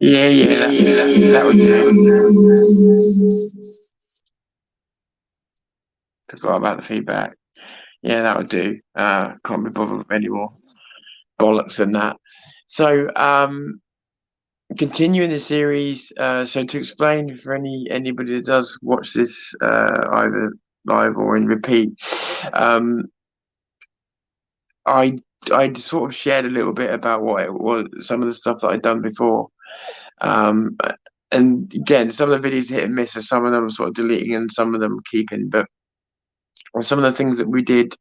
Yeah, that would do. Forgot about the feedback. Yeah, that would do. Can't be bothered with any more bollocks than that. So, continuing the series. So to explain for anybody that does watch this, either live or in repeat, um, I sort of shared a little bit about what it was, some of the stuff that I'd done before. Um, and again, some of the videos hit and miss, so some of them I'm sort of deleting and some of them keeping. But some of the things that we did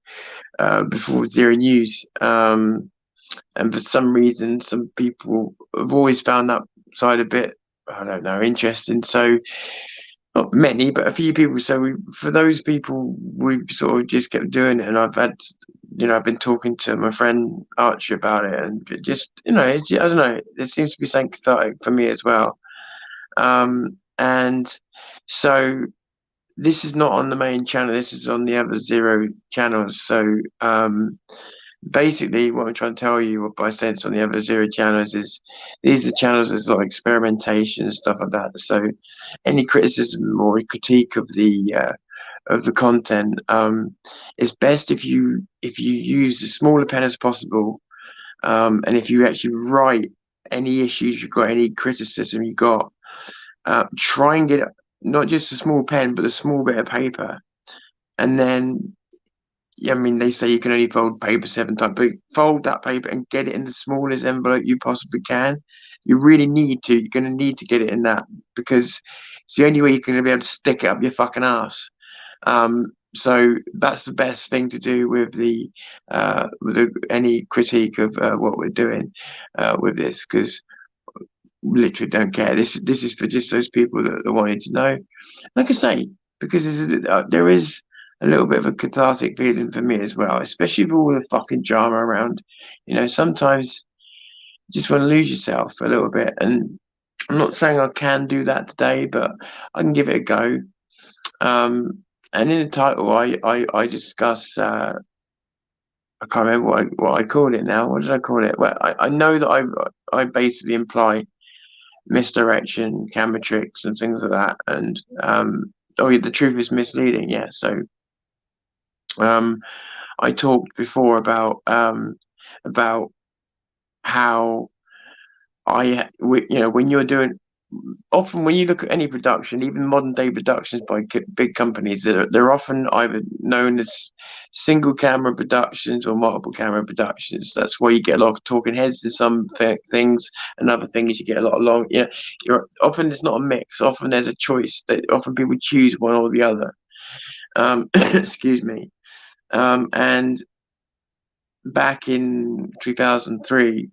before Zero News, and for some reason, some people have always found that side a bit, I don't know, interesting. So not many, but a few people. So for those people, we sort of just kept doing it, and I've had, I've been talking to my friend Archie about it, and just, I don't know, it seems to be something cathartic for me as well. And so this is not on the main channel. This is on the other Zero channels. So basically, what I'm trying to tell you by sense on the other Zero channels is these are the channels there's a lot of experimentation and stuff like that. So any criticism or critique of the content, it's best if you use as small a pen as possible, and if you actually write any issues you've got, any criticism you got, try and get not just a small pen but a small bit of paper, and then, I mean, they say you can only fold paper 7 times, but fold that paper and get it in the smallest envelope you possibly can. You really need to. You're going to need to get it in that, because it's the only way you're going to be able to stick it up your fucking ass. So that's the best thing to do with any critique of what we're doing with this, because literally don't care. This is for just those people that wanted to know. Like I say, because there is a little bit of a cathartic feeling for me as well, especially with all the fucking drama around. Sometimes you just want to lose yourself a little bit, and I'm not saying I can do that today, but I can give it a go. And in the title, I discuss. I can't remember what I called it now. What did I call it? Well, I know that I basically imply misdirection, camera tricks, and things like that. And oh yeah, the truth is misleading. Yeah. So I talked before about how when you're doing, often when you look at any production, even modern day productions by big companies, they're often either known as single camera productions or multiple camera productions. That's why you get a lot of talking heads in some things, and other things you get a lot of long. You're often, it's not a mix. Often there's a choice. That often people choose one or the other. Excuse me. And back in 2003,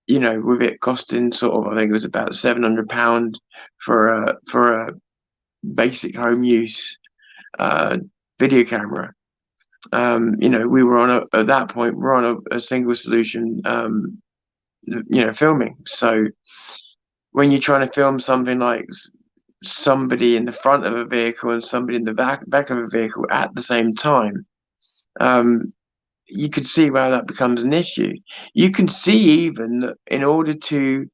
with it costing sort of, I think it was about £700 for a basic home use video camera. We were at that point we're on a single solution, filming. So when you're trying to film something like somebody in the front of a vehicle and somebody in the back of a vehicle at the same time, you could see where that becomes an issue. You can see even that in order to,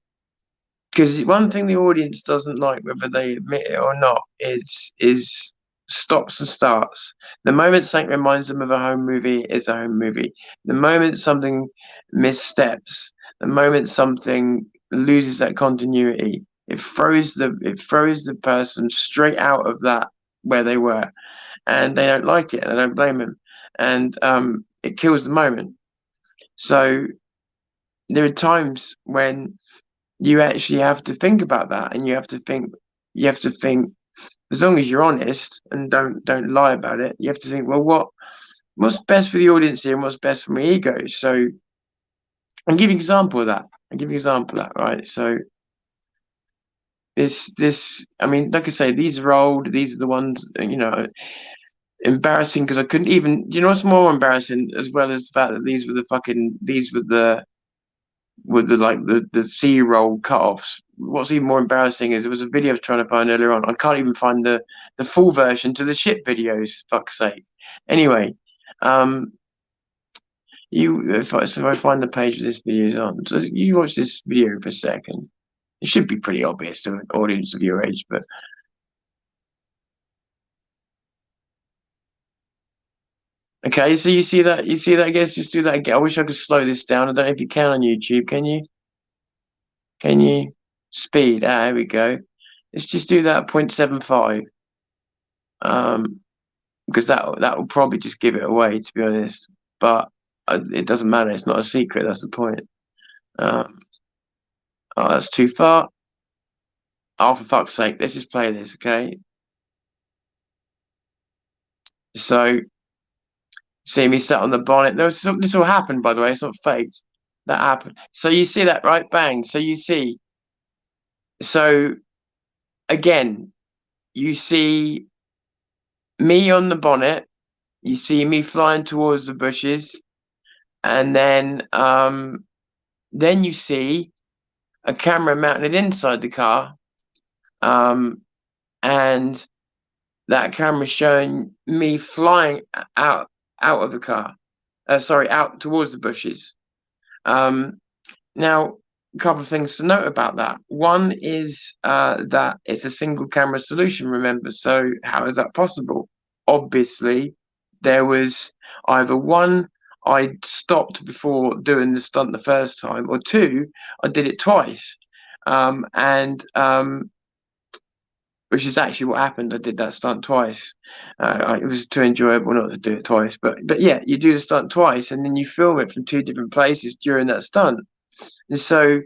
because one thing the audience doesn't like, whether they admit it or not, is stops and starts. The moment something reminds them of a home movie is a home movie. The moment something missteps, the moment something loses that continuity, it throws the person straight out of that where they were, and they don't like it, and I don't blame them. And it kills the moment. So there are times when you actually have to think about that, and you have to think, as long as you're honest and don't lie about it, you have to think, well, what's best for the audience here and what's best for my ego. So I'll give you an example of that. I'll give you an example of that, right? So this I mean, like I say, these are old, these are the ones, embarrassing because I couldn't even, you know what's more embarrassing, as well as the fact that these were the like the C-roll cut-offs. What's even more embarrassing is there was a video I was trying to find earlier on. I can't even find the full version to the shit videos, fuck's sake. Anyway, um if I find the page this video is on, so you watch this video for a second. It should be pretty obvious to an audience of your age, but okay, so you see that, I guess just do that again. I wish I could slow this down. I don't know if you can on YouTube, can you? Can you? Speed. Ah, here we go. Let's just do that at 0.75. Because that will probably just give it away, to be honest. But it doesn't matter. It's not a secret. That's the point. Um, oh, that's too far. Oh, for fuck's sake, let's just play this, okay? So, see me sat on the bonnet. No, this all happened, by the way. It's not faked. That happened. So you see that, right? Bang. So you see. So again, you see me on the bonnet. You see me flying towards the bushes, and then you see a camera mounted inside the car, um, and that camera showing me flying out out of the car. Sorry, out towards the bushes. Um, Now, a couple of things to note about that. One is that it's a single camera solution, remember. So, how is that possible? Obviously, there was either one, I stopped before doing the stunt the first time, or two, I did it twice. And Which is actually what happened. I did that stunt twice. It was too enjoyable not to do it twice. But yeah, you do the stunt twice, and then you film it from two different places during that stunt. And so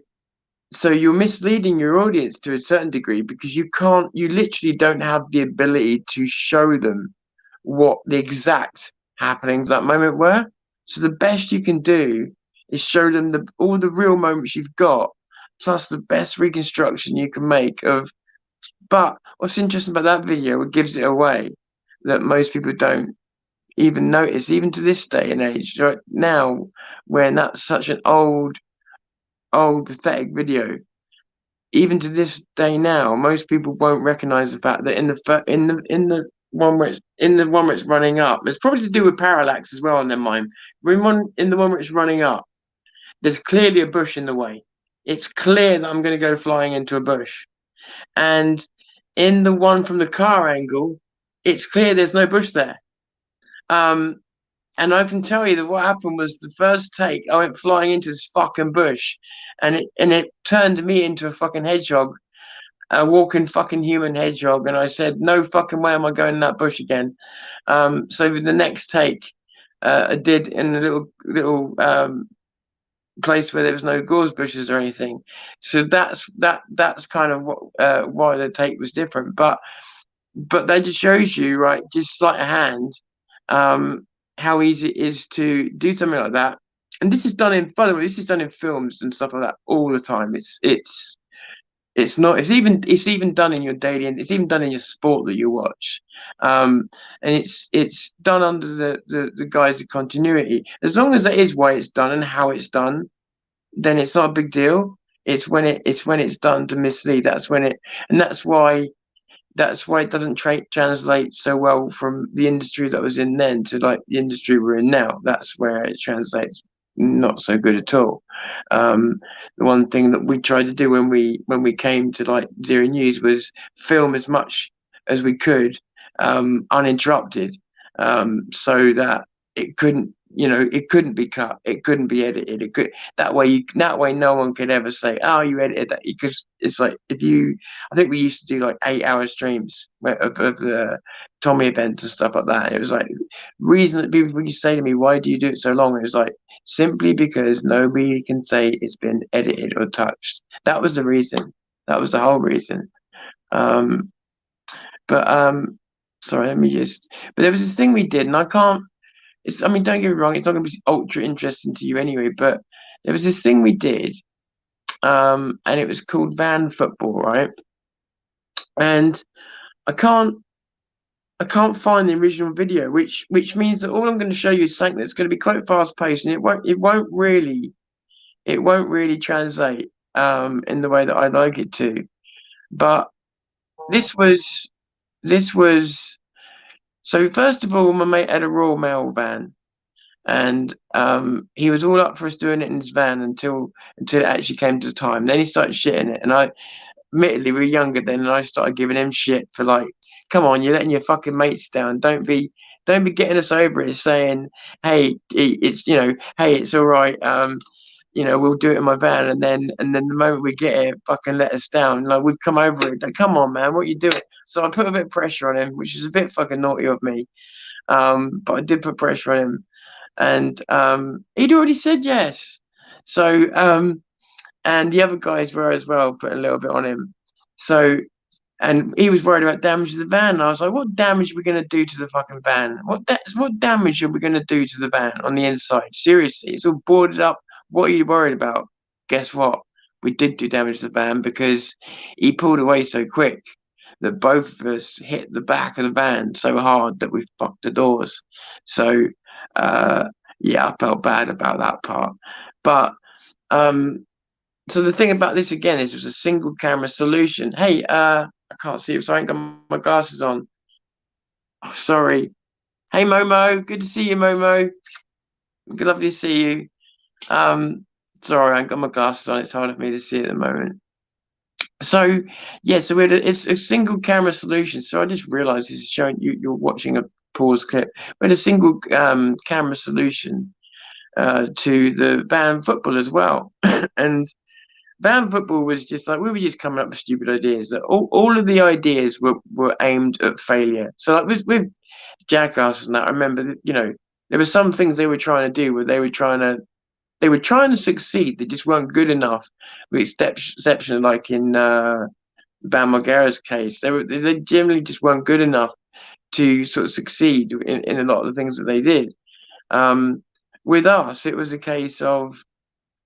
you're misleading your audience to a certain degree because you literally don't have the ability to show them what the exact happenings at that moment were. So the best you can do is show them all the real moments you've got, plus the best reconstruction you can make of. But what's interesting about that video, it gives it away, that most people don't even notice, even to this day and age, right now, when that's such an old pathetic video. Even to this day now, most people won't recognize the fact that in the one where it's running up, it's probably to do with parallax as well in their mind. In the one where it's running up, there's clearly a bush in the way. It's clear that I'm going to go flying into a bush. And in the one from the car angle, it's clear there's no bush there. Um, and I can tell you that what happened was the first take, I went flying into this fucking bush, and it turned me into a fucking hedgehog, a walking fucking human hedgehog, and I said, no fucking way am I going in that bush again. So with the next take, I did in the little place where there was no gorse bushes or anything. So that's kind of why the take was different. But that just shows you, right, just like a hand, um, how easy it is to do something like that. And this is done in, by the way, this is done in films and stuff like that all the time. It's not. It's even done in your daily, and it's even done in your sport that you watch. And it's done under the guise of continuity. As long as that is why it's done and how it's done, then it's not a big deal. It's when it's done to mislead. And that's why it doesn't translate so well from the industry that I was in then to like the industry we're in now. That's where it translates not so good at all. The one thing that we tried to do when we came to like Zero News was film as much as we could, uninterrupted, so that it couldn't be cut, it couldn't be edited, it could that way no one could ever say, oh, you edited that, because it's like, if you I think we used to do like 8 hour streams of the Tommy events and stuff like that. It was like, reason that people used to say to me, why do you do it so long? It was like, simply because nobody can say it's been edited or touched. That was the reason. That was the whole reason. um but Sorry, let me just. But there was a thing we did, and I can't. it's, I mean, don't get me wrong, it's not going to be ultra interesting to you anyway. But there was this thing we did, and it was called van football, right? And I can't I can't find the original video, which means that all I'm going to show you is something that's going to be quite fast paced, and it won't really translate in the way that I'd like it to. But this was this was so first of all, my mate had a Royal Mail van, and he was all up for us doing it in his van until it actually came to the time. Then he started shitting it, and I admittedly we were younger then, and I started giving him shit for like, come on, you're letting your fucking mates down. Don't be getting us over it, saying, hey, it's hey, it's all right. We'll do it in my van, and then the moment we get it, fucking let us down. Like we'd come over it. Like, come on, man, what are you doing? So I put a bit of pressure on him, which is a bit fucking naughty of me. But I did put pressure on him, and he'd already said yes. So and the other guys were as well, put a little bit on him. So and he was worried about damage to the van. And I was like, what damage are we going to do to the fucking van? What damage are we going to do to the van on the inside? Seriously, it's all boarded up. What are you worried about? Guess what? We did do damage to the van because he pulled away so quick that both of us hit the back of the van so hard that we fucked the doors. So, uh, yeah, I felt bad about that part. But um, so the thing about this again is it was a single camera solution. Hey, I can't see if so I ain't got my glasses on. Oh, sorry. Hey Momo, good to see you, Momo. Good, lovely to see you. Sorry, I ain't got my glasses on. It's hard for me to see at the moment. So yeah, so it's a single camera solution. So I just realized this is showing you're watching a pause clip. We had a single camera solution to the van football as well. And van football was just like we were just coming up with stupid ideas that all of the ideas were aimed at failure. So like with Jackass and that, I remember that, there were some things they were trying to do where they were trying to succeed. They just weren't good enough. With exception, like in Bam Margera's case, they generally just weren't good enough to sort of succeed in a lot of the things that they did. With us, it was a case of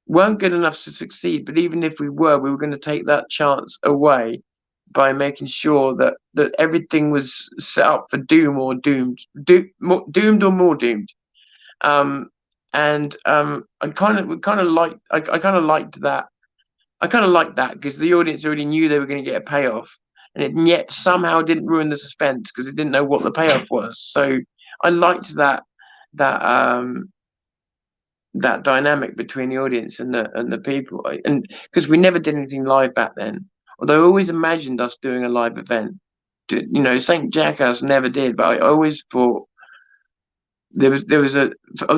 weren't good enough to succeed, but even if we were going to take that chance away by making sure that everything was set up for doom or doomed or more doomed. And I kind of liked that. I kind of liked that because the audience already knew they were going to get a payoff, and it yet somehow didn't ruin the suspense because they didn't know what the payoff was. So I liked that that dynamic between the audience and the people, and because we never did anything live back then. Although I always imagined us doing a live event. Saint Jackass never did, but I always thought I was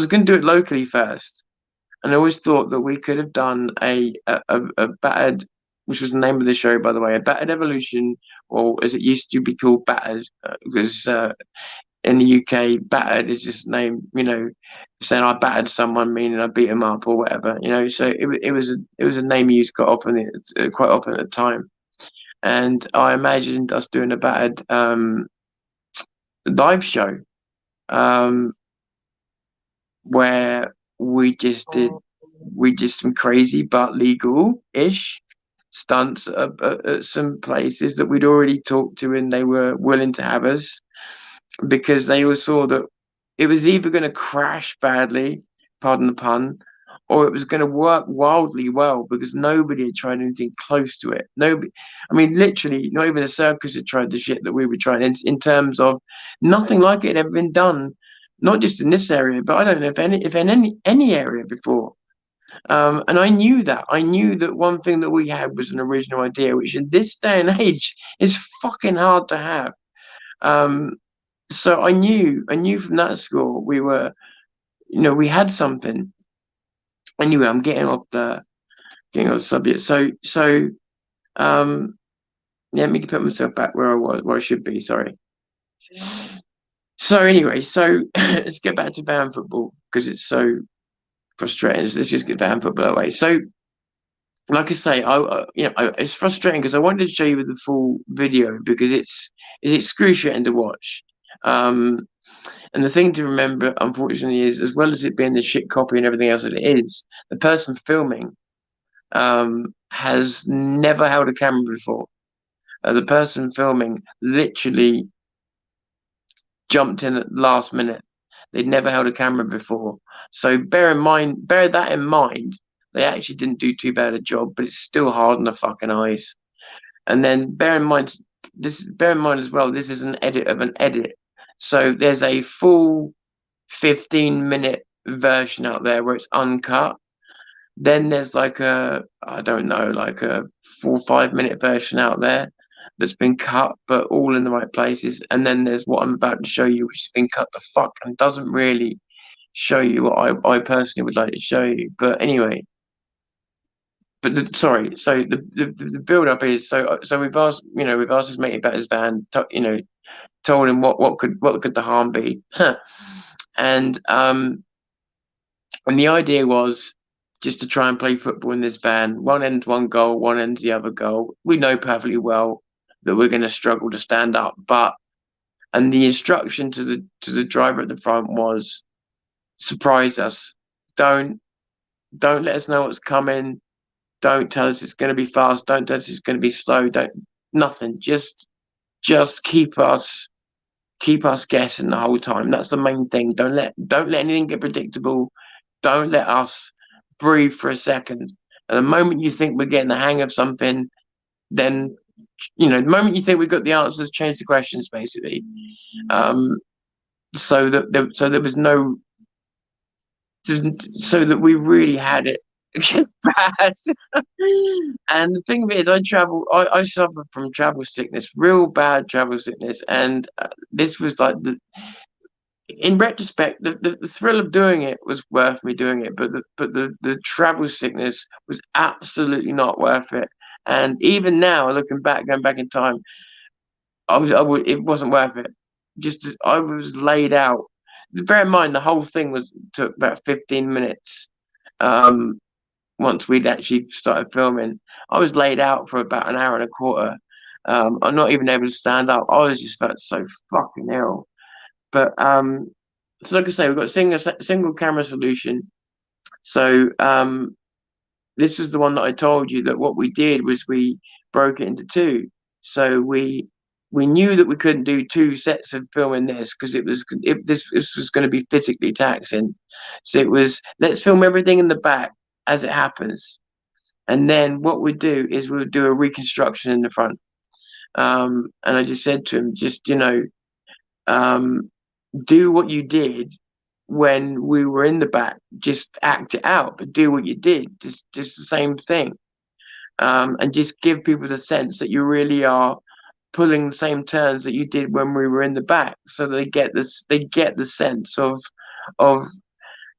going to do it locally first, and I always thought that we could have done a battered, which was the name of the show, by the way, a battered evolution, or as it used to be called, battered, because in the UK, battered is just name, saying I battered someone, meaning I beat them up or whatever, So it was a name used quite often at the time, and I imagined us doing a battered live show, um, where we just some crazy but legal-ish stunts at some places that we'd already talked to, and they were willing to have us because they all saw that it was either going to crash badly, pardon the pun, or it was going to work wildly well because nobody had tried anything close to it. Nobody, I mean, literally, not even the circus had tried the shit that we were trying in terms of nothing like it had ever been done, not just in this area, but I don't know if in any area before. And I knew that. I knew that one thing that we had was an original idea, which in this day and age is fucking hard to have. Um, so I knew from that score we had something. Anyway, I'm getting off the subject. Um, let me put myself back where I should be. Sorry. So anyway, let's get back to band football because it's so frustrating. Let's just get band football away. So, like I say, it's frustrating because I wanted to show you the full video because it's excruciating to watch. And the thing to remember, unfortunately, is as well as it being the shit copy and everything else that it is, the person filming has never held a camera before. The person filming literally jumped in at the last minute. They'd never held a camera before. So bear that in mind. They actually didn't do too bad a job, but it's still hard on the fucking eyes. And then bear in mind as well, this is an edit of an edit. So there's a full 15-minute version out there where it's uncut. Then there's like I don't know, like a 4 or 5 minute version out there that's been cut, but all in the right places. And then there's what I'm about to show you, which has been cut the fuck and doesn't really show you what I personally would like to show you. But anyway, sorry. So the build up is so we've asked his mate about his van, told him what could the harm be, and the idea was just to try and play football in this van. One end's one goal, one end's the other goal. We know perfectly well that we're going to struggle to stand up, and the instruction to the driver at the front was surprise us. Don't don't let us know what's coming. Don't tell us it's going to be fast. Don't tell us it's going to be slow. Don't nothing. Just keep us guessing the whole time. That's the main thing. Don't let anything get predictable. Don't let us breathe for a second. And the moment you think we're getting the hang of something, then the moment you think we've got the answers, change the questions basically. Um, so there was no, so that we really had it bad. And the thing is, I suffer from travel sickness, real bad travel sickness, and this was like in retrospect, the thrill of doing it was worth me doing it, but the travel sickness was absolutely not worth it. And even now, looking back, going back in time, it wasn't worth it. I was laid out. Bear in mind, the whole thing took about 15 minutes. Um, Once we'd actually started filming, I was laid out for about an hour and a quarter. I'm not even able to stand up. I was just felt so fucking ill. But so like I say, we've got a single camera solution. So this is the one that I told you that what we did was we broke it into two. So we knew that we couldn't do two sets of filming this because this was going to be physically taxing. So it was let's film everything in the back as it happens, and then what we'd do is we would do a reconstruction in the front. And I just said to him, just um, do what you did when we were in the back. Just act it out, but do what you did. Just the same thing. And just give people the sense that you really are pulling the same turns that you did when we were in the back, so they get the sense of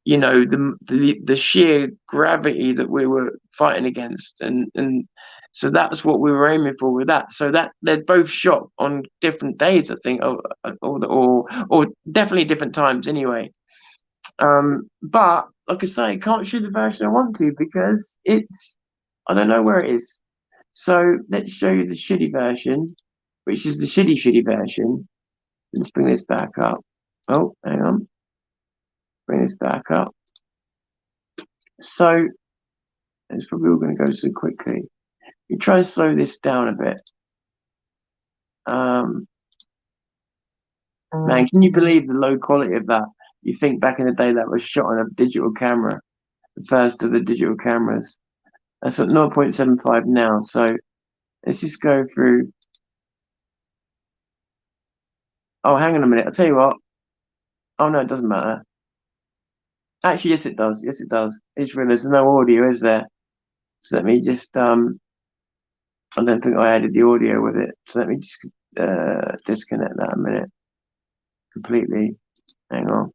the sheer gravity that we were fighting against, and so that's what we were aiming for with that. So that they're both shot on different days, I think, or definitely different times anyway. But like I say, I can't shoot the version I want to because I don't know where it is. So let's show you the shitty version, which is the shitty version. Let's bring this back up. Oh, hang on. Bring this back up. So it's probably all going to go so quickly. You try and slow this down a bit. Man, can you believe the low quality of that? You think back in the day that was shot on a digital camera, the first of the digital cameras. That's at 0.75 now. So let's just go through. Oh, hang on a minute. I'll tell you what. Oh no, it doesn't matter. Actually, yes, it does. Yes, it does. It's real. There's no audio, is there? So let me just I don't think I added the audio with it. So let me just disconnect that a minute completely. Hang on.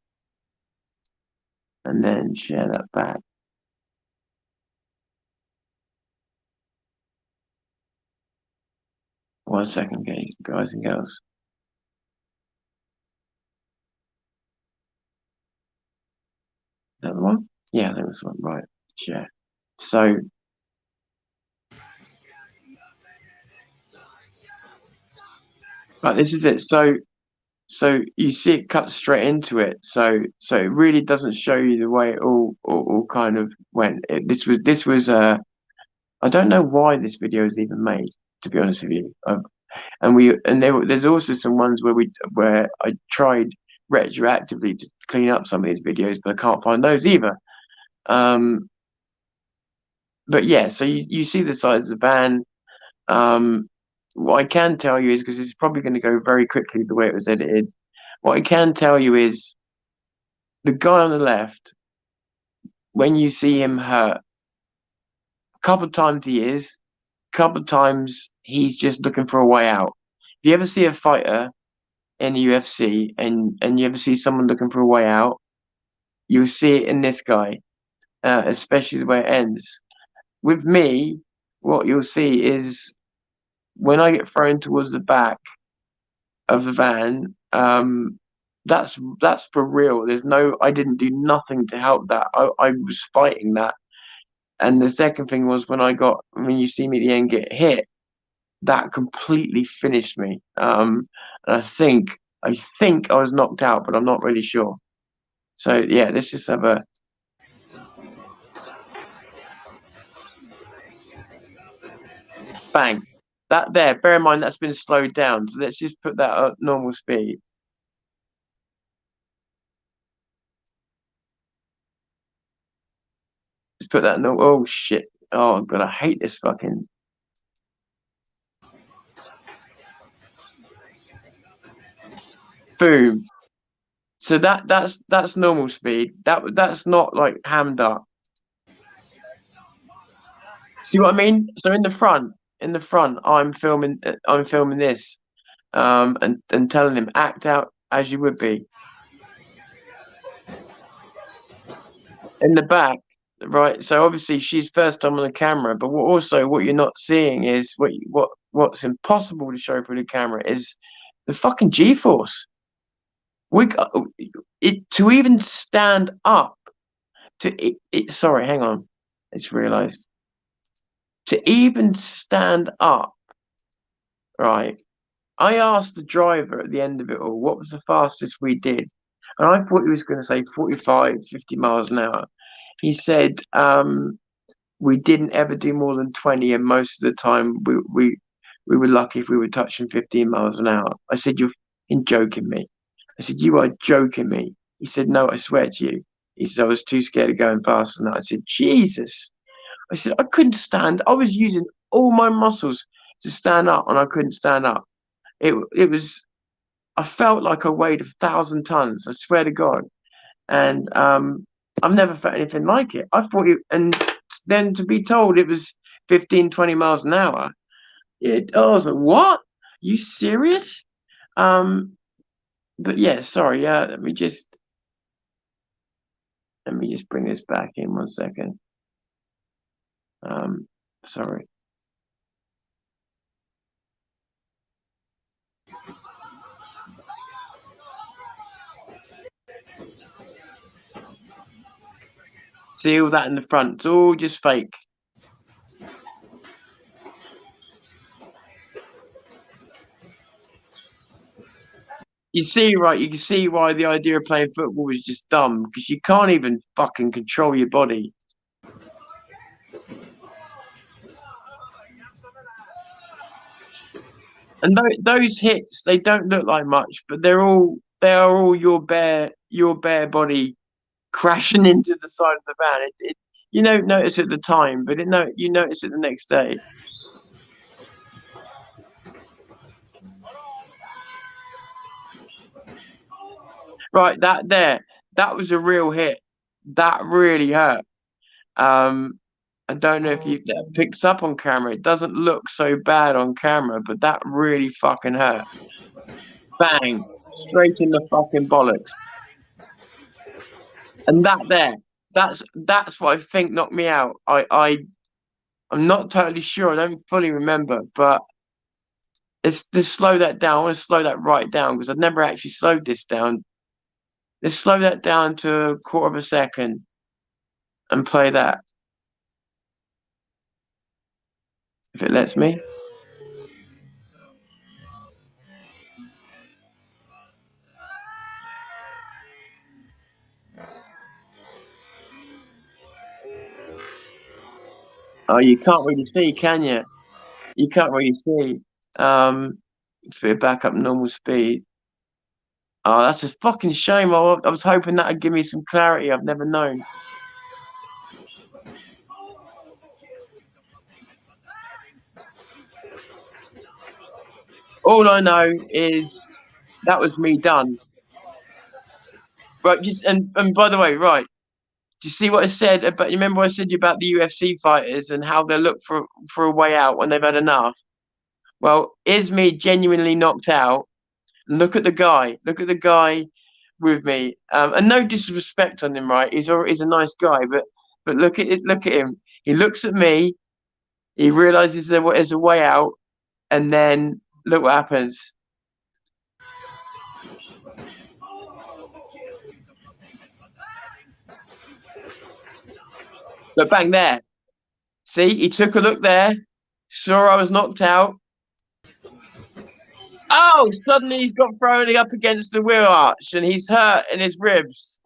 And then share that back. 1 second, guys and girls. Is that the one? Yeah, I think that's the one. Right. Share. So this is it. So So you see it cut straight into it. So it really doesn't show you the way it all kind of went. This was I don't know why this video was even made, to be honest with you. There's also some ones where I tried retroactively to clean up some of these videos, but I can't find those either. Um, but yeah, so you see the size of the van. Um, what I can tell you is, because it's probably going to go very quickly the way it was edited. What I can tell you is the guy on the left, when you see him hurt, a couple of times he is, a couple of times he's just looking for a way out. If you ever see a fighter in the UFC and you ever see someone looking for a way out, you'll see it in this guy, especially the way it ends. With me, what you'll see is when I get thrown towards the back of the van, that's for real. I didn't do nothing to help that. I was fighting that. And the second thing was when you see me at the end get hit, that completely finished me. And I think I was knocked out, but I'm not really sure. So yeah, let's just have a bang. That there, bear in mind that's been slowed down. So let's just put that at normal speed. Just put that in normal. Oh shit. Oh god, I hate this fucking boom. So that's normal speed. That's not like hammed up. See what I mean? So in the front, I'm filming this, and telling him act out as you would be. In the back, right? So obviously she's first time on the camera, but what you're not seeing is what's impossible to show through the camera is the fucking G-force. We got it to even stand up sorry, hang on. I just realized to even stand up, right? I asked the driver at the end of it all, what was the fastest we did? And I thought he was going to say 45, 50 miles an hour. He said, we didn't ever do more than 20, and most of the time we were lucky if we were touching 15 miles an hour. I said, you're joking me. I said, you are joking me. He said, no, I swear to you. He said, I was too scared of going faster than that. I said, Jesus. I said, I couldn't stand. I was using all my muscles to stand up, and I couldn't stand up. It was. I felt like I weighed 1,000 tons. I swear to God. And I've never felt anything like it. And then to be told it was 15, 20 miles an hour. I was like, what? You serious? Um, but yeah, sorry. Yeah, let me just bring this back in 1 second. Um, sorry. See all that in the front? It's all just fake. You see, right? You can see why the idea of playing football is just dumb because you can't even fucking control your body. And those hits, they don't look like much, but they are all your bare body crashing into the side of the van. You don't notice at the time, but you notice it the next day. Right, that was a real hit. That really hurt. Um, I don't know if that picks up on camera. It doesn't look so bad on camera, but that really fucking hurt. Bang, straight in the fucking bollocks. And that's what I think knocked me out. I'm not totally sure. I don't fully remember, but let's just slow that down. I want to slow that right down because I've never actually slowed this down. Let's slow that down to a quarter of a second and play that if it lets me. Oh, you can't really see, can you? You can't really see. Let's put it back up normal speed. Oh, that's a fucking shame. I was hoping that'd give me some clarity I've never known. All I know is that was me done. Right, just and by the way, right, do you see what I said about? You remember what I said to you about the UFC fighters and how they look for a way out when they've had enough? Well, is me genuinely knocked out? Look at the guy. Look at the guy with me. And no disrespect on him, right? He's a nice guy, but look at it. Look at him. He looks at me. He realizes there's a way out, and then look what happens. Look, bang there. See, he took a look there, saw I was knocked out. Oh, suddenly he's got thrown up against the wheel arch, and he's hurt in his ribs.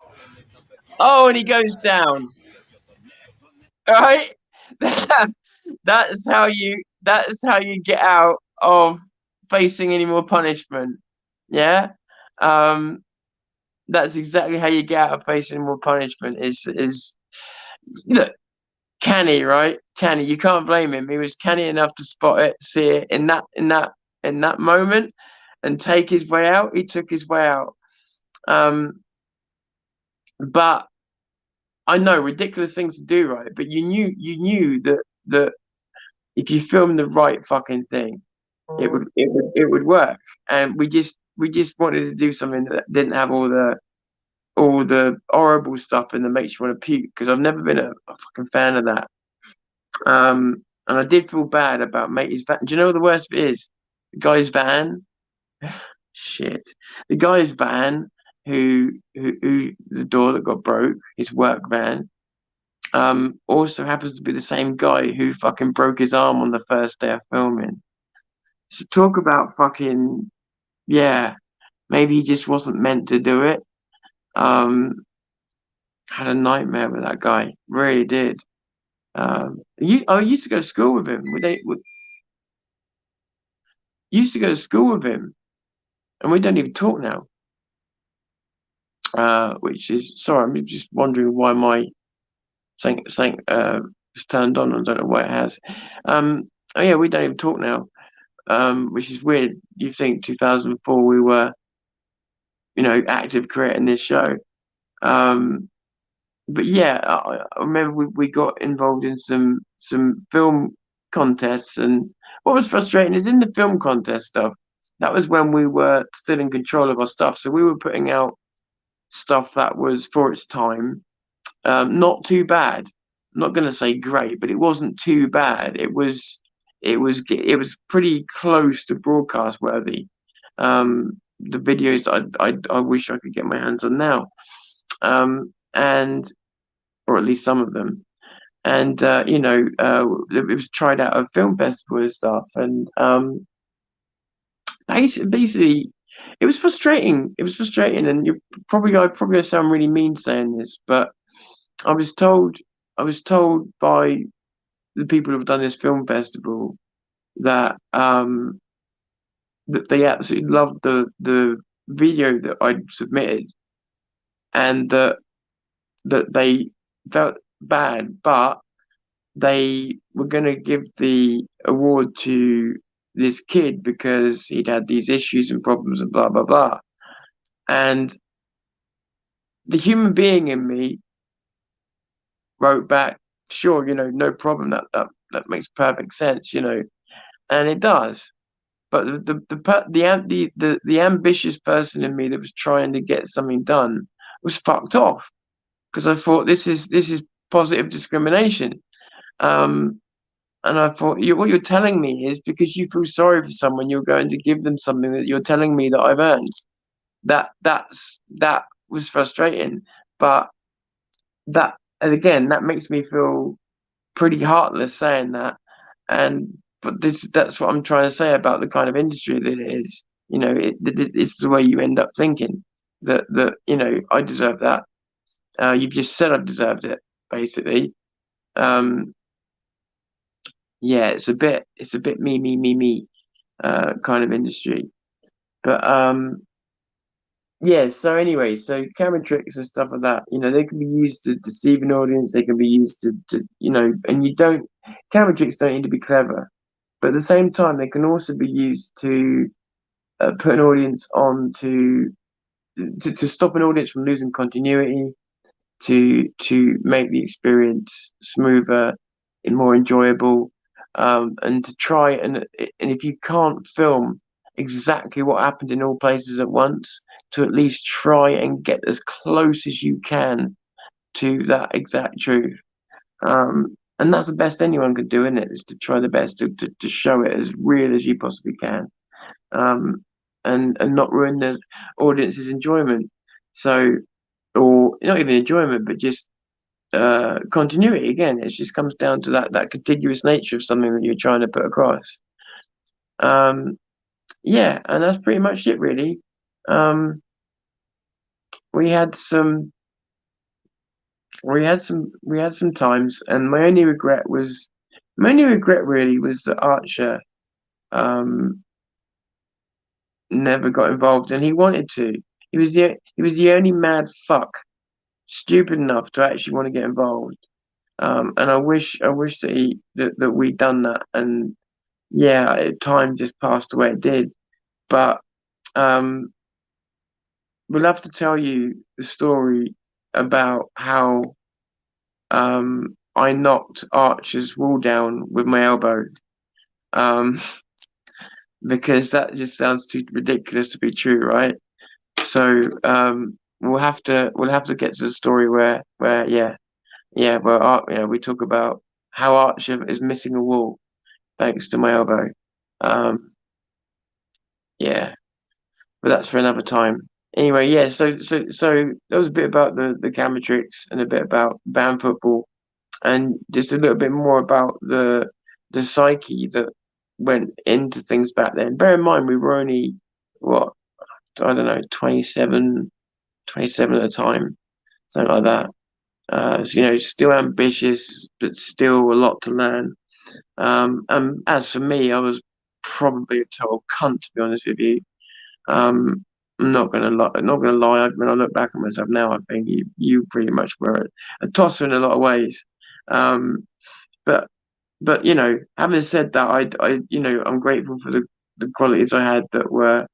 Oh, and he goes down. All right, that is how you get out of facing any more punishment. Yeah, um, that's exactly how you get out of facing more punishment. Is look, canny, right? Canny. You can't blame him. He was canny enough to spot it, see it in that moment, and take his way out. He took his way out. Um, but I know ridiculous things to do, right? But you knew that if you film the right fucking thing, it would work. And we just wanted to do something that didn't have all the horrible stuff and that makes you want to puke because I've never been a fucking fan of that. And I did feel bad about mate's van. Do you know what the worst bit is? The guy's van. Shit. The guy's van who the door that got broke, his work van, also happens to be the same guy who fucking broke his arm on the first day of filming. So talk about fucking yeah, maybe he just wasn't meant to do it. Um, had a nightmare with that guy, really did. I used to go to school with him. Used to go to school with him, and we don't even talk now. Which is sorry, I'm just wondering why my saying is turned on. I don't know why it has. Oh yeah, we don't even talk now. Which is weird. You think 2004 we were, active creating this show. Um, but yeah, I remember we got involved in some film contests, and what was frustrating is in the film contest stuff. That was when we were still in control of our stuff, so we were putting out stuff that was for its time, not too bad. I'm not going to say great, but it wasn't too bad. It was pretty close to broadcast worthy. The videos I wish I could get my hands on now, and or at least some of them. And it was tried out at a film festival and stuff. And basically, it was frustrating. It was frustrating, and I probably gonna sound really mean saying this, but I was told I was told by the people who've done this film festival that that they absolutely loved the video that I'd submitted, and that they felt bad, but they were going to give the award to this kid because he'd had these issues and problems and blah blah blah. And the human being in me wrote back, "Sure, no problem. That makes perfect sense, and it does." But the ambitious person in me that was trying to get something done was fucked off because I thought this is positive discrimination. Um, And I thought, what you're telling me is because you feel sorry for someone, you're going to give them something that you're telling me that I've earned. That was frustrating, but that and again that makes me feel pretty heartless saying that. And but that's what I'm trying to say about the kind of industry that it is. It's the way you end up thinking that I deserve that. You've just said I deserved it, basically. Um, yeah, it's a bit me kind of industry. But yeah, so anyway, so camera tricks and stuff like that, they can be used to deceive an audience, they can be used to, and camera tricks don't need to be clever, but at the same time, they can also be used to put an audience on to stop an audience from losing continuity, to make the experience smoother and more enjoyable, and to try and if you can't film exactly what happened in all places at once, to at least try and get as close as you can to that exact truth. And that's the best anyone could do, isn't it? Is to try the best to show it as real as you possibly can, um, and not ruin the audience's enjoyment. So, or not even enjoyment, but just continuity again. It just comes down to that contiguous nature of something that you're trying to put across. Um, yeah, and that's pretty much it, really. Um, we had some, we had some times, and my only regret really was that Archer um never got involved, and he wanted to. He was the only mad fuck stupid enough to actually want to get involved. And I wish that we'd done that, and yeah, time just passed the way it did. But um, we'll have to tell you the story about how I knocked Archer's wall down with my elbow, um, because that just sounds too ridiculous to be true, right? So we'll have to get to the story where yeah, we talk about how Archer is missing a wall thanks to my elbow. Um, yeah. But that's for another time. Anyway, yeah. So that was a bit about the camera tricks and a bit about band football, and just a little bit more about the psyche that went into things back then. Bear in mind, we were only what, I don't know, 27 at the time, something like that. So, still ambitious, but still a lot to learn. And as for me, I was probably a total cunt, to be honest with you. Um, I'm not gonna lie. When I look back at myself now, I think you pretty much were a tosser in a lot of ways. Um, but having said that, I'm grateful for the qualities I had that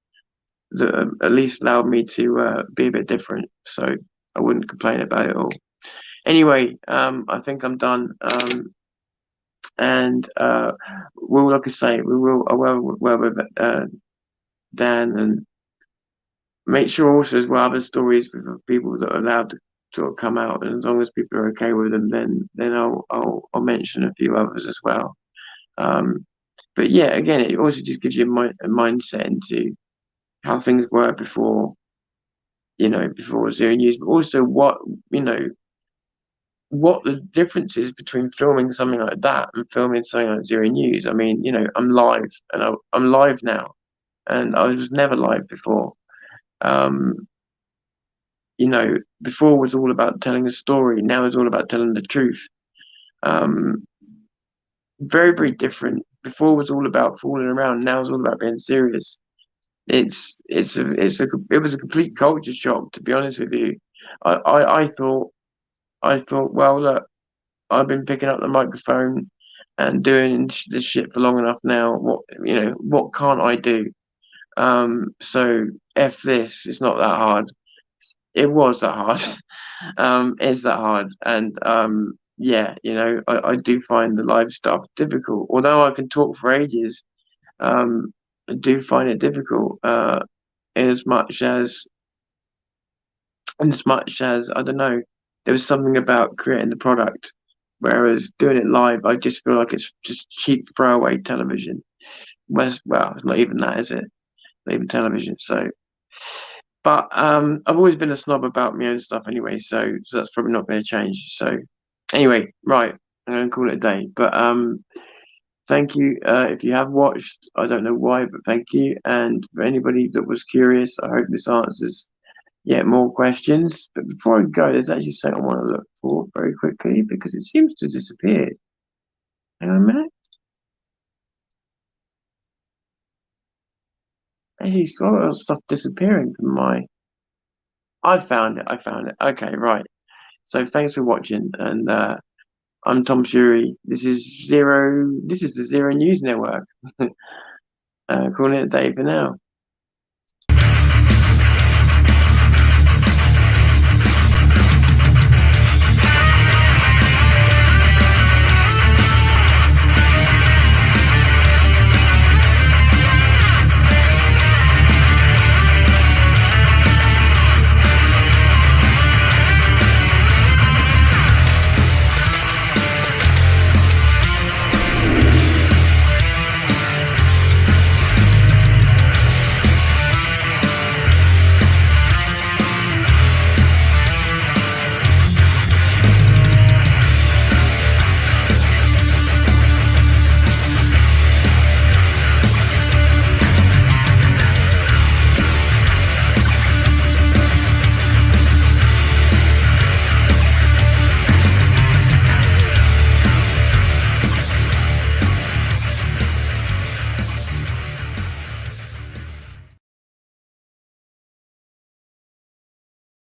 at least allowed me to be a bit different. So I wouldn't complain about it all. Anyway, I think I'm done. And like I say, I will with Dan, and make sure also as well other stories with people that are allowed to sort of come out, and as long as people are okay with them, then I'll mention a few others as well. Um, but yeah, again, it also just gives you a mindset into how things were before, before Zero News, but also you know what the difference is between filming something like that and filming something like Zero News. I mean, I'm live, and I'm live now, and I was never live before. Um, before was all about telling a story. Now it's all about telling the truth. Um, very, very different. Before was all about fooling around. Now it's all about being serious. It was a complete culture shock, to be honest with you. I thought, well, look, I've been picking up the microphone and doing this shit for long enough now. What can't I do? So F this. It's not that hard. It was that hard. Is that hard? And yeah, I do find the live stuff difficult. Although I can talk for ages, I do find it difficult. In as much as I don't know, there was something about creating the product, whereas doing it live, I just feel like it's just cheap throwaway television. Well, it's not even that, is it? Not even television. So, but I've always been a snob about my own stuff anyway, so that's probably not going to change. So, anyway, right, I'm going to call it a day. But thank you if you have watched. I don't know why, but thank you. And for anybody that was curious, I hope this answers yet more questions. But before I go, there's actually something I want to look for very quickly because it seems to have disappeared. Hang on a minute. actually got a lot of stuff disappearing from my. I found it. I found it. Okay, right. So thanks for watching, and I'm Tom Shuri. This is Zero. This is the Zero News Network. Calling it a day for now.